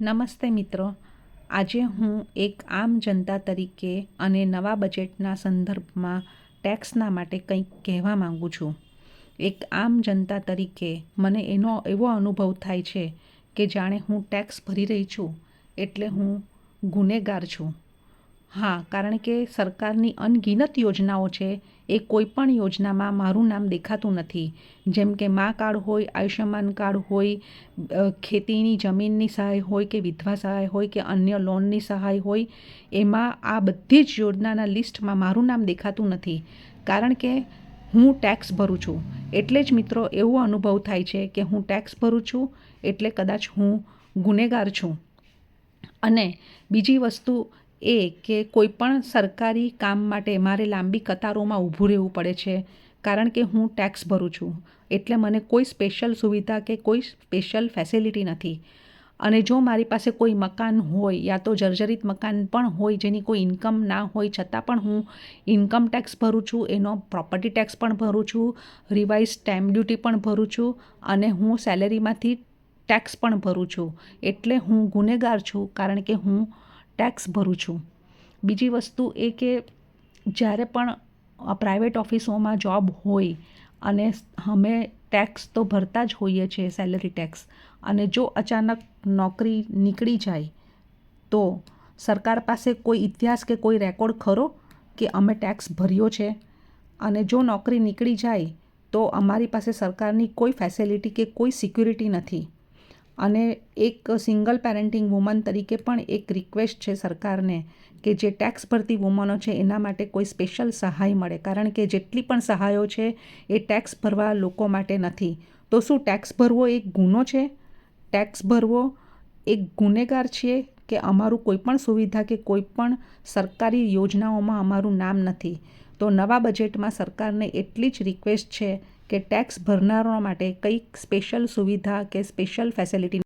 નમસ્તે મિત્રો, આજે હું એક આમ જનતા તરીકે અને નવા બજેટના સંદર્ભમાં ટેક્સના માટે કંઈક કહેવા માંગુ છું. એક આમ જનતા તરીકે મને એવો અનુભવ થાય છે કે જાણે હું ટેક્સ ભરી રહી છું એટલે હું ગુનેગાર છું. હા, કારણ કે સરકારની અનગિનત યોજનાઓ છે, એ કોઈ પણ યોજનામાં મારું નામ દેખાતું નથી. જેમ કે મા કાર્ડ હોય, આયુષ્યમાન કાર્ડ હોય, ખેતીની જમીનની સહાય હોય કે વિધવા સહાય હોય કે અન્ય લોનની સહાય હોય, એમાં આ બધી જ યોજનાના લિસ્ટમાં મારું નામ દેખાતું નથી. કારણ કે હું ટેક્સ ભરું છું. એટલે જ મિત્રો એવો અનુભવ થાય છે કે હું ટેક્સ ભરું છું એટલે કદાચ હું ગુનેગાર છું. અને બીજી વસ્તુ એ કે કોઈ પણ સરકારી કામ માટે મારે લાંબી કતારોમાં ઊભું રહેવું પડે છે, કારણ કે હું ટેક્સ ભરું છું. એટલે મને કોઈ સ્પેશિયલ સુવિધા કે કોઈ સ્પેશિયલ ફેસિલિટી નથી. અને જો મારી પાસે કોઈ મકાન હોય યા તો જર્જરિત મકાન પણ હોય જેની કોઈ ઇન્કમ ના હોય છતાં પણ હું ઇન્કમ ટેક્સ ભરું છું, એનો પ્રોપર્ટી ટેક્સ પણ ભરું છું, રિવાઇઝ સ્ટેમ્પ ડ્યુટી પણ ભરું છું અને હું સેલેરીમાંથી ટેક્સ પણ ભરું છું. એટલે હું ગુનેગાર છું, કારણ કે હું ટેક્સ ભરું છું. બીજી વસ્તુ એ કે જ્યારે પણ પ્રાઇવેટ ઓફિસોમાં જોબ હોય અને અમે ટેક્સ તો ભરતા જ હોઈએ છીએ, સેલરી ટેક્સ, અને જો અચાનક નોકરી નીકળી જાય તો સરકાર પાસે કોઈ ઇતિહાસ કે કોઈ રેકોર્ડ ખરો કે અમે ટેક્સ ભર્યો છે? અને જો નોકરી નીકળી જાય તો અમારી પાસે સરકારની કોઈ ફેસિલિટી કે કોઈ સિક્યુરિટી નથી. અને એક સિંગલ પેરેન્ટિંગ વુમન તરીકે પણ એક રિક્વેસ્ટ છે સરકારને કે જે ટેક્સ ભરતી વુમનો છે એના માટે કોઈ સ્પેશિયલ સહાય મળે, કારણ કે જેટલી પણ સહાયો છે એ ટેક્સ ભરવા લોકો માટે નથી. તો શું ટેક્સ ભરવો એક ગુનો છે? ટેક્સ ભરવો એક ગુનેગાર છીએ કે અમારું કોઈ પણ સુવિધા કે કોઈ પણ સરકારી યોજનાઓમાં અમારું નામ નથી? તો નવા બજેટમાં સરકારને એટલી જ રિક્વેસ્ટ છે કે ટેક્સ ભરનારો માટે કંઈક સ્પેશિયલ સુવિધા કે સ્પેશિયલ ફેસિલિટી